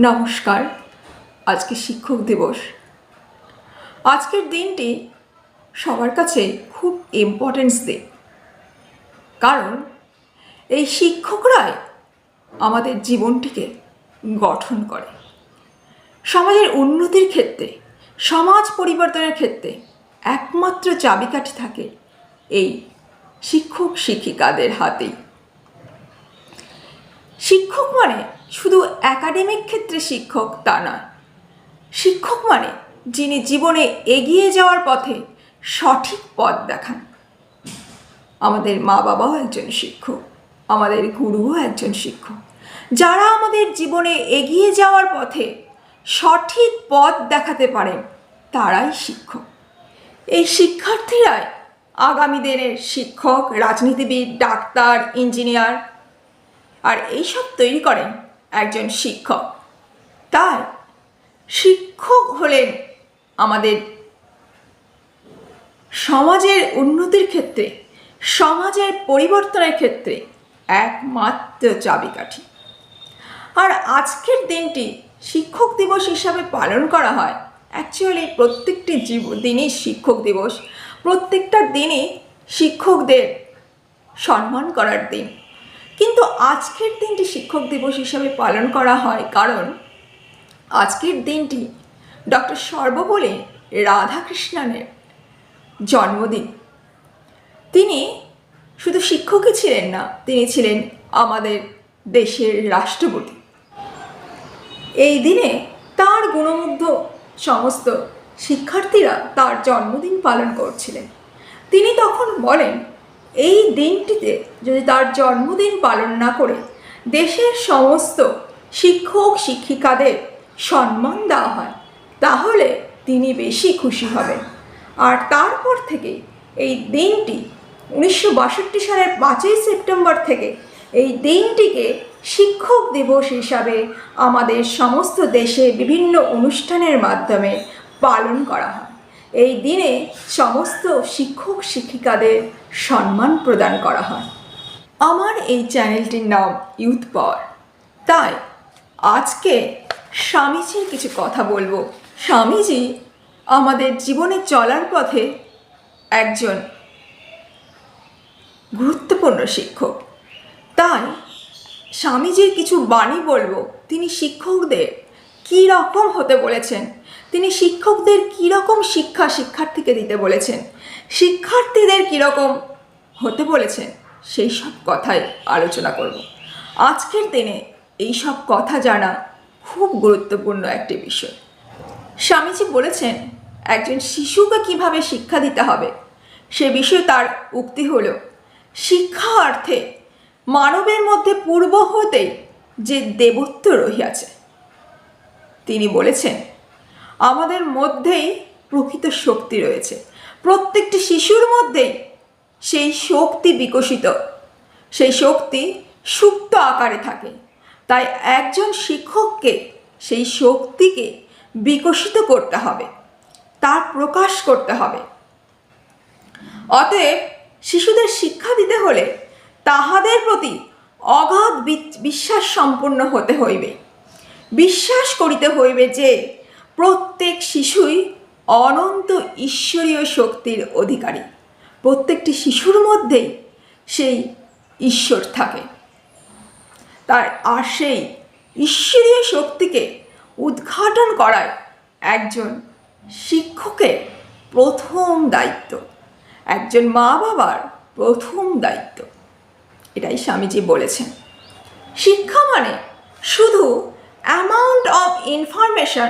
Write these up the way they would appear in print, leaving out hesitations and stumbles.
নমস্কার। আজকে শিক্ষক দিবস। আজকের দিনটি সবার কাছে খুব ইম্পর্টেন্স দিন, কারণ এই শিক্ষকরাই আমাদের জীবনটিকে গঠন করে। সমাজের উন্নতির ক্ষেত্রে, সমাজ পরিবর্তনের ক্ষেত্রে একমাত্র চাবিকাঠি থাকে এই শিক্ষক শিক্ষিকাদের হাতেই। শিক্ষক মানে শুধু একাডেমিক ক্ষেত্রে শিক্ষক তা নয়। শিক্ষক মানে যিনি জীবনে এগিয়ে যাওয়ার পথে সঠিক পথ দেখান। আমাদের মা বাবাও একজন শিক্ষক, আমাদের গুরুও একজন শিক্ষক। যারা আমাদের জীবনে এগিয়ে যাওয়ার পথে সঠিক পথ দেখাতে পারেন তারাই শিক্ষক। এই শিক্ষার্থীরাই আগামী দিনের শিক্ষক, রাজনীতিবিদ, ডাক্তার, ইঞ্জিনিয়ার আর এইসব তৈরি করেন একজন শিক্ষক। তাই শিক্ষক হলেন আমাদের সমাজের উন্নতির ক্ষেত্রে, সমাজের পরিবর্তনের ক্ষেত্রে একমাত্র চাবিকাঠি। আর আজকের দিনটি শিক্ষক দিবস হিসাবে পালন করা হয়। অ্যাকচুয়ালি প্রত্যেকটি দিনই শিক্ষক দিবস, প্রত্যেকটা দিনই শিক্ষকদের সম্মান করার দিন। কিন্তু আজকের দিনটি শিক্ষক দিবস হিসাবে পালন করা হয় কারণ আজকের দিনটি ডক্টর সর্বপল্লী রাধাকৃষ্ণনের জন্মদিন। তিনি শুধু শিক্ষকই ছিলেন না, তিনি ছিলেন আমাদের দেশের রাষ্ট্রপতি। এই দিনে তার গুণমুগ্ধ সমস্ত শিক্ষার্থীরা তার জন্মদিন পালন করছিলেন। তিনি তখন বলেন, এই দিনটিতে যদি তার জন্মদিন পালন না করে দেশের সমস্ত শিক্ষক শিক্ষিকাদের সম্মান দেওয়া হয় তাহলে তিনি বেশি খুশি হবেন। আর তারপর থেকে এই দিনটি 1962 সালের 5ই সেপ্টেম্বর থেকে এই দিনটিকে শিক্ষক দিবস হিসাবে আমাদের সমস্ত দেশে বিভিন্ন অনুষ্ঠানের মাধ্যমে পালন করা হয়। এই দিনে সমস্ত শিক্ষক শিক্ষিকাদের সম্মান প্রদান করা হয়। আমার এই চ্যানেলটির নাম ইউথ পাওয়ার, তাই আজকে স্বামীজির কিছু কথা বলবো। স্বামীজি আমাদের জীবনে চলার পথে একজন গুরুত্বপূর্ণ শিক্ষক, তাই স্বামীজির কিছু বাণী বলবো। তিনি শিক্ষকদের কী রকম হতে বলেছেন, তিনি শিক্ষকদের কীরকম শিক্ষা শিক্ষার্থীকে দিতে বলেছেন, শিক্ষার্থীদের কীরকম হতে বলেছেন, সেই সব কথাই আলোচনা করব। আজকের দিনে এই সব কথা জানা খুব গুরুত্বপূর্ণ একটি বিষয়। স্বামীজি বলেছেন একজন শিশুকে কিভাবে শিক্ষা দিতে হবে সে বিষয়ে তার উক্তি হলো, শিক্ষা অর্থে মানবের মধ্যে পূর্ব হতেই যে দেবত্ব রহিয়াছে। তিনি বলেছেন আমাদের মধ্যেই প্রকৃত শক্তি রয়েছে, প্রত্যেকটি শিশুর মধ্যেই সেই শক্তি বিকশিত, সেই শক্তি সুপ্ত আকারে থাকে। তাই একজন শিক্ষককে সেই শক্তিকে বিকশিত করতে হবে, তার প্রকাশ করতে হবে। অতএব শিশুদের শিক্ষা দিতে হলে তাহাদের প্রতি অগাধ বিশ্বাস সম্পন্ন হতে হইবে। বিশ্বাস করিতে হইবে যে প্রত্যেক শিশুই অনন্ত ঈশ্বরীয় শক্তির অধিকারী। প্রত্যেকটি শিশুর মধ্যেই সেই ঈশ্বর থাকে। আর সেই ঈশ্বরীয় শক্তিকে উদ্ঘাটন করায় একজন শিক্ষকের প্রথম দায়িত্ব, একজন মা বাবার প্রথম দায়িত্ব। এটাই স্বামীজি বলেছেন। শিক্ষা মানে শুধু অ্যামাউন্ট অফ ইনফরমেশন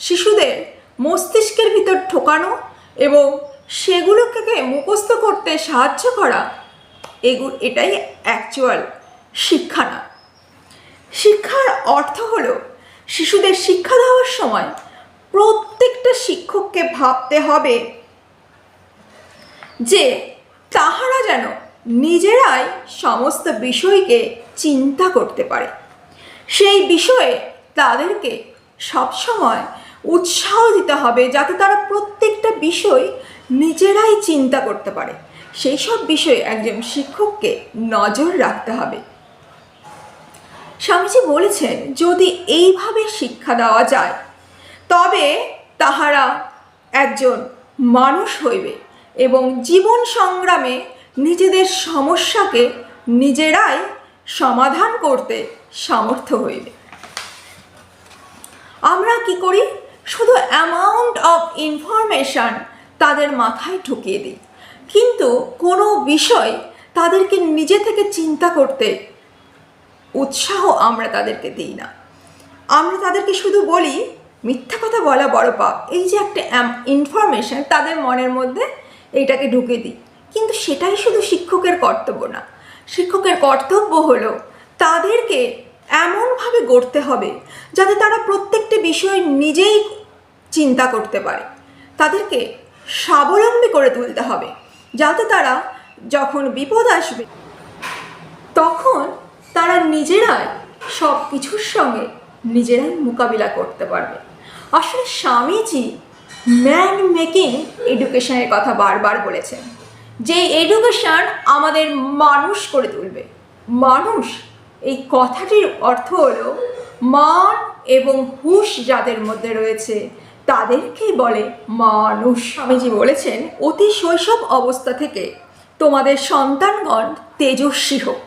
শিশুদের মস্তিষ্কের ভিতর ঢোকানো এবং সেগুলোকে মুখস্থ করতে সাহায্য করা, এটাই অ্যাকচুয়াল শিক্ষা না। শিক্ষার অর্থ হলো শিশুদের শিক্ষা দেওয়ার সময় প্রত্যেকটা শিক্ষককে ভাবতে হবে যে তাহারা যেন নিজেরাই সমস্ত বিষয়কে চিন্তা করতে পারে। সেই বিষয়ে তাদেরকে সবসময় উৎসাহ দিতে হবে যাতে তারা প্রত্যেকটা বিষয় নিজেরাই চিন্তা করতে পারে। সেই সব বিষয়ে একজন শিক্ষককে নজর রাখতে হবে। স্বামীজি বলেছেন, যদি এইভাবে শিক্ষা দেওয়া যায় তবে তাহারা একজন মানুষ হইবে এবং জীবন সংগ্রামে নিজেদের সমস্যাকে নিজেরাই সমাধান করতে সামর্থ্য হইবে। আমরা কি করি? শুধু অ্যামাউন্ট অফ ইনফরমেশান তাদের মাথায় ঢুকিয়ে দিই, কিন্তু কোনো বিষয় তাদেরকে নিজে থেকে চিন্তা করতে উৎসাহ আমরা তাদেরকে দিই না। আমরা তাদেরকে শুধু বলি, মিথ্যা কথা বলা বড় পাপ, এই যে একটা ইনফরমেশান তাদের মনের মধ্যে এইটাকে ঢুকে দিই। কিন্তু সেটাই শুধু শিক্ষকের কর্তব্য না। শিক্ষকের কর্তব্য হলো তাদেরকে এমনভাবে গড়তে হবে যাতে তারা প্রত্যেকটি বিষয় নিজেই চিন্তা করতে পারে। তাদেরকে স্বাবলম্বী করে তুলতে হবে যাতে তারা যখন বিপদ আসবে তখন তারা নিজেরাই সব কিছুর সঙ্গে নিজেরাই মোকাবিলা করতে পারবে। আসলে স্বামীজি ম্যান মেকিং এডুকেশনের কথা বারবার বলেছেন, যে এডুকেশন আমাদের মানুষ করে তুলবে। মানুষ, এই কথাটির অর্থ হলো মান এবং হুঁশ যাদের মধ্যে রয়েছে তাদেরকেই বলে মানুষ। স্বামীজি বলেছেন, অতি শৈশব অবস্থা থেকে তোমাদের সন্তানগণ তেজস্বী হোক।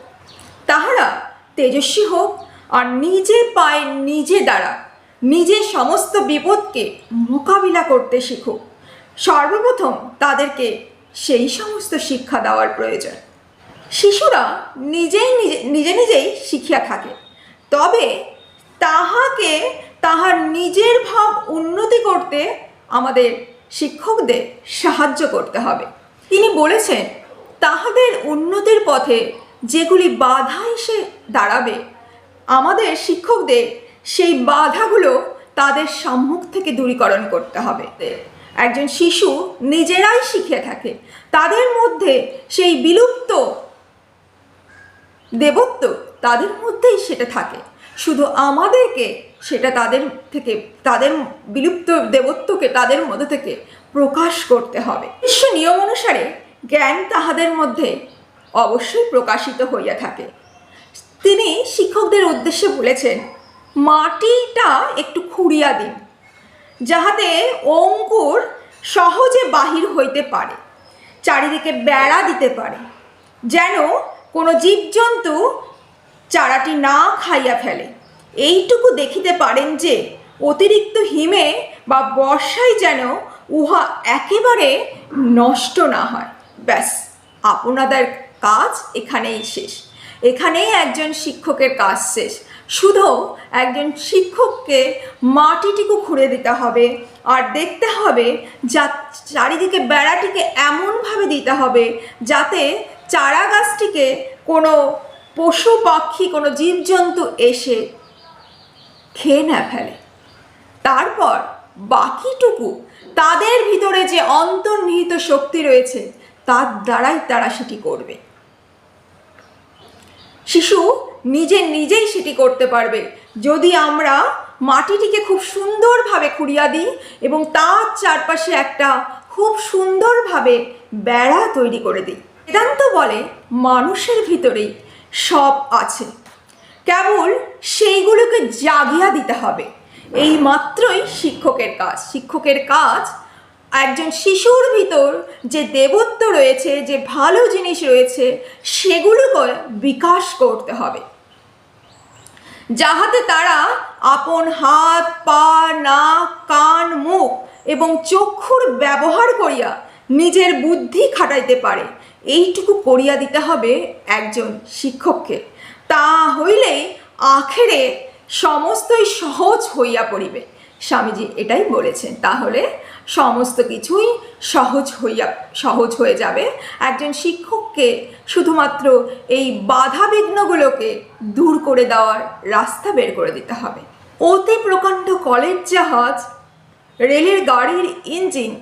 তাহারা তেজস্বী হোক আর নিজে পায়ে নিজে দাঁড়া, নিজে সমস্ত বিপদকে মোকাবিলা করতে শিখুক। সর্বপ্রথম তাদেরকে সেই সমস্ত শিক্ষা দেওয়ার প্রয়োজন। শিশুরা নিজেই শিখিয়া থাকে, তবে তাহাকে তাহার নিজের ভাব উন্নতি করতে আমাদের শিক্ষকদের সাহায্য করতে হবে। তিনি বলেছেন, তাহাদের উন্নতির পথে যেগুলি বাধা এসে দাঁড়াবে, আমাদের শিক্ষকদের সেই বাধাগুলো তাদের সম্মুখ থেকে দূরীকরণ করতে হবে। একজন শিশু নিজেরাই শিখে থাকে, তাদের মধ্যে সেই বিলুপ্ত দেবত্ব তাদের মধ্যেই সেটা থাকে, শুধু আমাদেরকে সেটা তাদের বিলুপ্ত দেবত্বকে তাদের মধ্যে থেকে প্রকাশ করতে হবে। বিশ্ব নিয়ম অনুসারে জ্ঞান তাহাদের মধ্যে অবশ্যই প্রকাশিত হইয়া থাকে। তিনি শিক্ষকদের উদ্দেশ্যে বলেছেন, মাটিটা একটু খুঁড়িয়া দিন যাহাতে অঙ্কুর সহজে বাহির হইতে পারে, চারিদিকে বেড়া দিতে পারে, যেন কোনো জীবজন্তু চারাটি না খাইয়া ফেলে। এইটুকু দেখিতে পারেন যে অতিরিক্ত হিমে বা বর্ষায় যেন উহা একেবারে নষ্ট না হয়। ব্যাস, আপনাদের কাজ এখানেই শেষ। এখানেই একজন শিক্ষকের কাজ শেষ। শুধু একজন শিক্ষককে মাটিটুকু খুঁড়ে দিতে হবে আর দেখতে হবে যা চারিদিকে বেড়াটিকে এমনভাবে দিতে হবে যাতে চারা গাছটিকে কোনো পশু পাখি, কোনো জীবজন্তু এসে খেয়ে না ফেলে। তারপর বাকিটুকু তাদের ভিতরে যে অন্তর্নিহিত শক্তি রয়েছে তার দ্বারাই তারা সেটি করবে। শিশু নিজেই সেটি করতে পারবে যদি আমরা মাটিটিকে খুব সুন্দরভাবে খুঁড়িয়া দিই এবং তার চারপাশে একটা খুব সুন্দরভাবে বেড়া তৈরি করে দিই। বেদান্ত বলে মানুষের ভিতরেই সব আছে, কেবল সেইগুলোকে জাগিয়ে দিতে হবে। এই মাত্রই শিক্ষকের কাজ। শিক্ষকের কাজ একজন শিশুর ভিতর যে দেবত্ব রয়েছে, যে ভালো জিনিস রয়েছে, সেগুলোকে বিকাশ করতে হবে, যাহাতে তারা আপন হাত, পা, নাক, কান, মুখ এবং চক্ষুর ব্যবহার করিয়া নিজের বুদ্ধি খাটাইতে পারে। এইটুকু করিয়া দিতে হবে একজন শিক্ষককে। তা হইলে আখেরে সমস্তই সহজ হইয়া পড়িবে। স্বামীজি এটাই বলেছেন। তাহলে সমস্ত কিছুই সহজ হয়ে যাবে। একজন শিক্ষককে শুধুমাত্র এই বাধা বিঘ্নগুলোকে দূর করে দেওয়ার রাস্তা বের করে দিতে হবে। অতি প্রকাণ্ড কলের জাহাজ, রেলের গাড়ির ইঞ্জিন,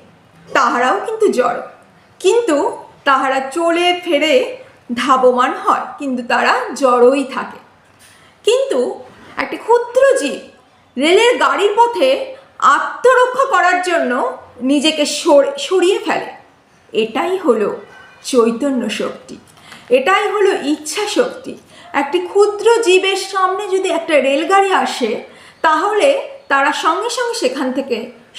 তাহারাও কিন্তু জড়, কিন্তু তাহারা চলে ফেরে ধাবমান হয়, কিন্তু তারা জড়ই থাকে। কিন্তু একটি ক্ষুদ্র জীব রেলের গাড়ির পথে আত্মরক্ষা করার জন্য নিজেকে সরিয়ে ফেলে। এটাই হলো চৈতন্য শক্তি, এটাই হলো ইচ্ছা শক্তি। একটি ক্ষুদ্র জীবের সামনে যদি একটা রেলগাড়ি আসে তাহলে তারা সঙ্গে সঙ্গে সেখান থেকে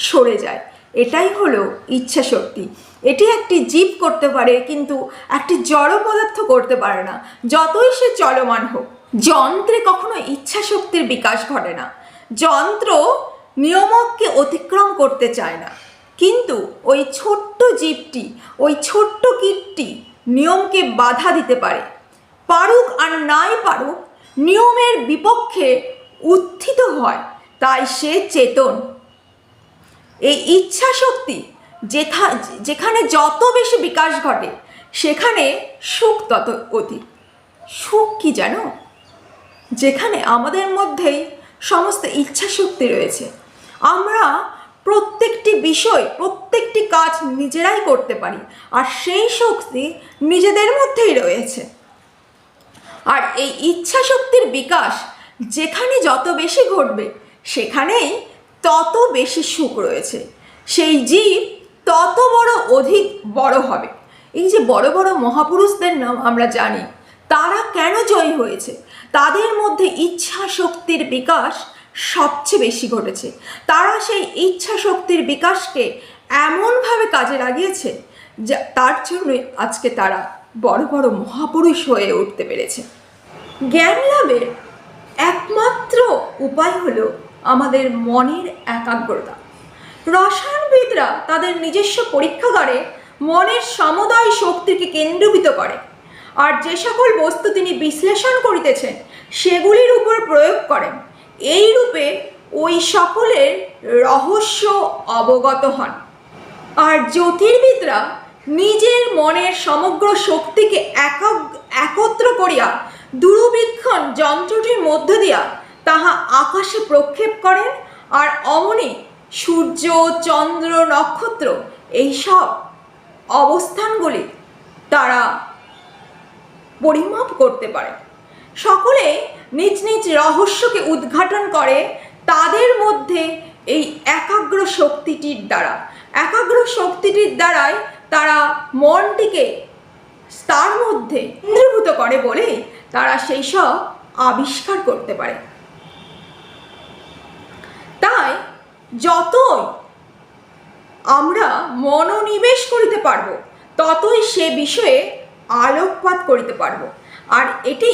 সরে যায়। এটাই হলো ইচ্ছা শক্তি। এটি একটি জীব করতে পারে, কিন্তু একটি জড় পদার্থ করতে পারে না, যতই সে চলমান হোক। যন্ত্রে কখনো ইচ্ছা শক্তির বিকাশ ঘটে না। যন্ত্র নিয়মকে অতিক্রম করতে চায় না, কিন্তু ওই ছোট্ট জীবটি, ওই ছোট্ট কীটটি নিয়মকে বাধা দিতে পারে। পারুক আর নাই পারুক, নিয়মের বিপক্ষে উত্থিত হয়, তাই সে চেতন। এই ইচ্ছা শক্তি যেখানে যত বেশি বিকাশ ঘটে সেখানে সুখ তত অধিক। সুখ কি জানো? যেখানে আমাদের মধ্যেই সমস্ত ইচ্ছা শক্তি রয়েছে, আমরা প্রত্যেকটি বিষয়, প্রত্যেকটি কাজ নিজেরাই করতে পারি, আর সেই শক্তি নিজেদের মধ্যেই রয়েছে। আর এই ইচ্ছা শক্তির বিকাশ যেখানে যত বেশি ঘটবে সেখানেই তত বেশি সুখ রয়েছে। সেই জীব তত অধিক বড় হবে। এই যে বড় বড় মহাপুরুষদের নাম আমরা জানি, তারা কেন জয়ী হয়েছে? তাদের মধ্যে ইচ্ছা শক্তির বিকাশ সবচেয়ে বেশি ঘটেছে। তারা সেই ইচ্ছা শক্তির বিকাশকে এমনভাবে কাজে লাগিয়েছে যা তার জন্যই আজকে তারা বড় বড় মহাপুরুষ হয়ে উঠতে পেরেছে। জ্ঞান লাভের একমাত্র উপায় হলো আমাদের মনের একাগ্রতা। রসায়নবিদরা তাদের নিজস্ব পরীক্ষাগারে মনের সমুদয় শক্তিকে কেন্দ্রীভূত করে, আর যে সকল বস্তু তিনি বিশ্লেষণ করিতেছেন সেগুলির উপর প্রয়োগ করেন। এই রূপে ওই সকলের রহস্য অবগত হন। আর জ্যোতির্বিদরা নিজের মনের সমগ্র শক্তিকে একত্র করিয়া দূরবীক্ষণ যন্ত্রটির মধ্য দিয়া তাহা আকাশে প্রক্ষেপ করেন, আর অমনি সূর্য, চন্দ্র, নক্ষত্র এইসব অবস্থানগুলি তারা পরিমাপ করতে পারে। সকলে নিজ নিজ রহস্যকে উদ্ঘাটন করে তাদের মধ্যে এই একাগ্র শক্তিটির দ্বারাই তারা মনটিকে তার মধ্যে কেন্দ্রীভূত করে বলে তারা সেই সব আবিষ্কার করতে পারে। তাই যতই আমরা মনোনিবেশ করিতে পারব ততই সে বিষয়ে আলোকপাত করিতে পারব। আর এটি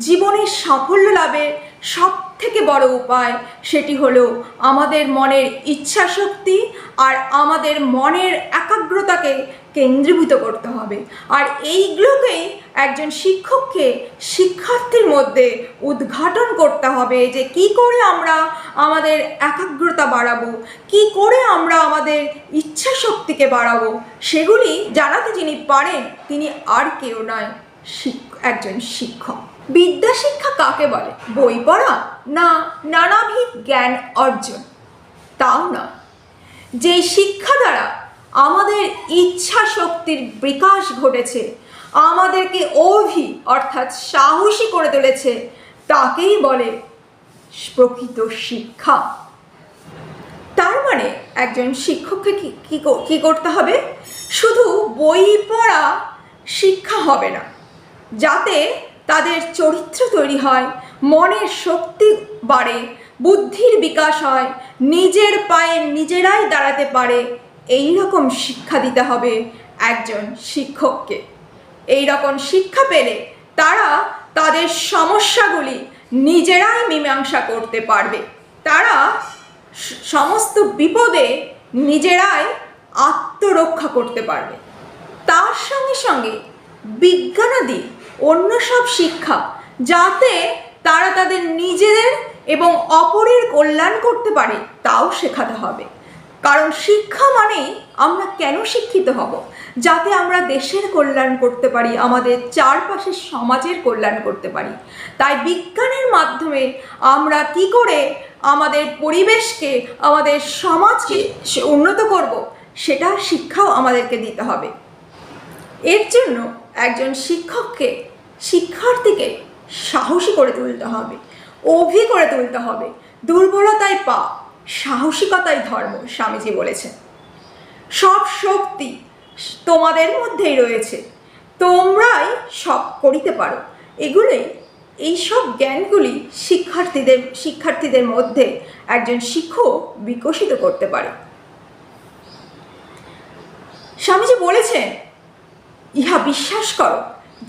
জীবনের সাফল্য লাভের সব থেকে বড় উপায়। সেটি হলো আমাদের মনের ইচ্ছা শক্তি আর আমাদের মনের একাগ্রতাকে কেন্দ্রীভূত করতে হবে। আর এইগুলোকেই একজন শিক্ষককে শিক্ষার্থীর মধ্যে উদ্ঘাটন করতে হবে যে কি করে আমরা আমাদের একাগ্রতা বাড়াবো, কি করে আমরা আমাদের ইচ্ছা শক্তিকে বাড়াবো। সেগুলি জানাতে যিনি পারেন তিনি আর কেউ নয়, একজন শিক্ষক। বিদ্যা শিক্ষা কাকে বলে? বই পড়া না নানাবিধ জ্ঞান অর্জন? তাও না। যে শিক্ষা দ্বারা আমাদের ইচ্ছা শক্তির বিকাশ ঘটেছে, আমাদেরকে অর্থাৎ সাহসী করে তুলেছে, তাকেই বলে প্রকৃত শিক্ষা। তার মানে একজন শিক্ষককে কি করতে হবে? শুধু বই পড়া শিক্ষা হবে না, যাতে তাদের চরিত্র তৈরি হয়, মনের শক্তি বাড়ে, বুদ্ধির বিকাশ হয়, নিজের পায়ে নিজেরাই দাঁড়াতে পারে, এই রকম শিক্ষা দিতে হবে একজন শিক্ষককে। এই রকম শিক্ষা পেলে তারা তাদের সমস্যাগুলি নিজেরাই মীমাংসা করতে পারবে। তারা সমস্ত বিপদে নিজেরাই আত্মরক্ষা করতে পারবে। তার সঙ্গে সঙ্গে বিজ্ঞানাদি অন্য সব শিক্ষা, যাতে তারা তাদের নিজেদের এবং অপরের কল্যাণ করতে পারে, তাও শেখাতে হবে। কারণ শিক্ষা মানেই আমরা কেন শিক্ষিত হব? যাতে আমরা দেশের কল্যাণ করতে পারি, আমাদের চারপাশের সমাজের কল্যাণ করতে পারি। তাই বিজ্ঞানের মাধ্যমে আমরা কি করে আমাদের পরিবেশকে, আমাদের সমাজকে উন্নত করব, সেটা শিক্ষাও আমাদেরকে দিতে হবে। এর জন্য একজন শিক্ষককে, শিক্ষার্থীকে সাহসী করে তুলতে হবে, অভি করে তুলতে হবে। দুর্বলতায় পাপ, সাহসিকতাই ধর্ম, স্বামীজি বলেছেন। সব শক্তি তোমাদের মধ্যেই রয়েছে, তোমরাই সব করিতে পারো। এইসব জ্ঞানগুলি শিক্ষার্থীদের মধ্যে একজন শিক্ষক বিকশিত করতে পারে। স্বামীজি বলেছেন, ইহা বিশ্বাস করো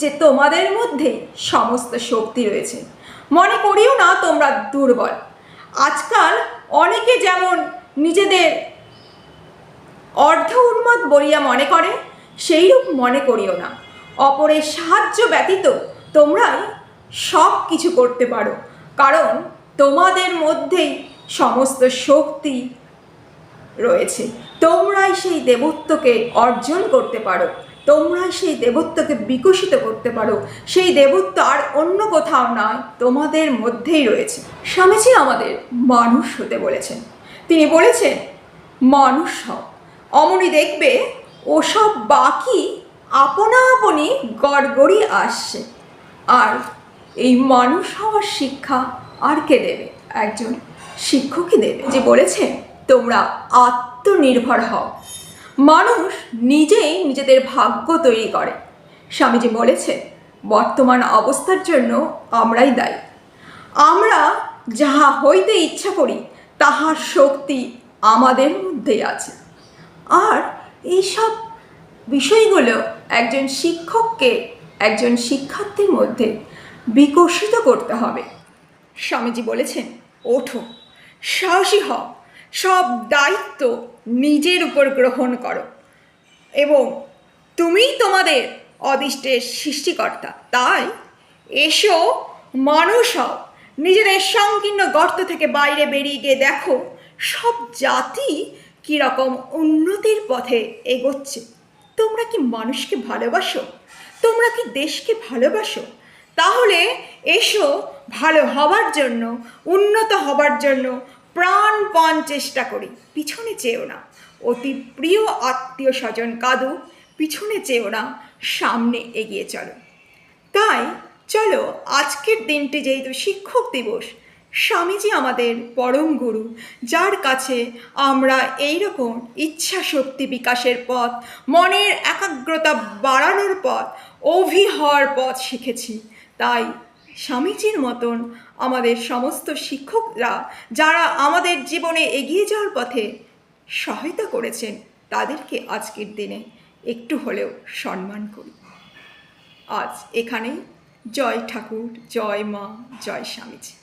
যে তোমাদের মধ্যে সমস্ত শক্তি রয়েছে, মনে করিও না তোমরা দুর্বল। আজকাল অনেকে যেমন নিজেদের অর্ধ উন্মাদ বলিয়া মনে করে, সেইরূপ মনে করিও না। অপরের সাহায্য ব্যতীত তোমরাই সব কিছু করতে পারো, কারণ তোমাদের মধ্যেই সমস্ত শক্তি রয়েছে। তোমরাই সেই দেবত্বকে অর্জন করতে পারো, তোমরাই সেই দেবত্বকে বিকশিত করতে পারো। সেই দেবত্ব আর অন্য কোথাও নয়, তোমাদের মধ্যেই রয়েছে। স্বামীজি আমাদের মানুষ হতে বলেছেন। তিনি বলেছেন, মানুষ হও, অমনি দেখবে ওসব বাকি আপনা আপনি গড়গড়ি আসছে। আর এই মানুষ হওয়ার শিক্ষা আর কে দেবে? একজন শিক্ষকই দেবে। যে বলেছেন, তোমরা আত্মনির্ভর হও। মানুষ নিজেই নিজেদের ভাগ্য তৈরি করে। স্বামীজি বলেছেন, বর্তমান অবস্থার জন্য আমরাই দায়ী। আমরা যাহা হইতে ইচ্ছা করি তাহার শক্তি আমাদের মধ্যেই আছে। আর এইসব বিষয়গুলো একজন শিক্ষককে একজন শিক্ষার্থীর মধ্যে বিকশিত করতে হবে। স্বামীজি বলেছেন, ওঠো, সাহসী হও, সব দায়িত্ব নিজের উপর গ্রহণ করো এবং তুমিই তোমাদের অদৃষ্টের সৃষ্টিকর্তা। তাই এসো, মানুষ হও, নিজেদের সংকীর্ণ গর্ত থেকে বাইরে বেরিয়ে গিয়ে দেখো সব জাতি কীরকম উন্নতির পথে এগোচ্ছে। তোমরা কি মানুষকে ভালোবাসো? তোমরা কি দেশকে ভালোবাসো? তাহলে এসো, ভালো হবার জন্য, উন্নত হবার জন্য প্রাণপণ চেষ্টা করি। পিছনে চেয়েও না, অতি প্রিয় আত্মীয় স্বজন কাঁদো, পিছনে চেয়েও না, সামনে এগিয়ে চলো। তাই চলো, আজকের দিনটি যেহেতু শিক্ষক দিবস, স্বামীজি আমাদের পরম গুরু, যার কাছে আমরা এইরকম ইচ্ছা শক্তি বিকাশের পথ, মনের একাগ্রতা বাড়ানোর পথ, অভি হওয়ার পথ শিখেছি। তাই স্বামীজির মতন আমাদের সমস্ত শিক্ষকরা যারা আমাদের জীবনে এগিয়ে যাওয়ার পথে সহায়তা করেছেন, তাদেরকে আজকের দিনে একটু হলেও সম্মান করি। আজ এখানেই। জয় ঠাকুর, জয় মা, জয় স্বামীজি।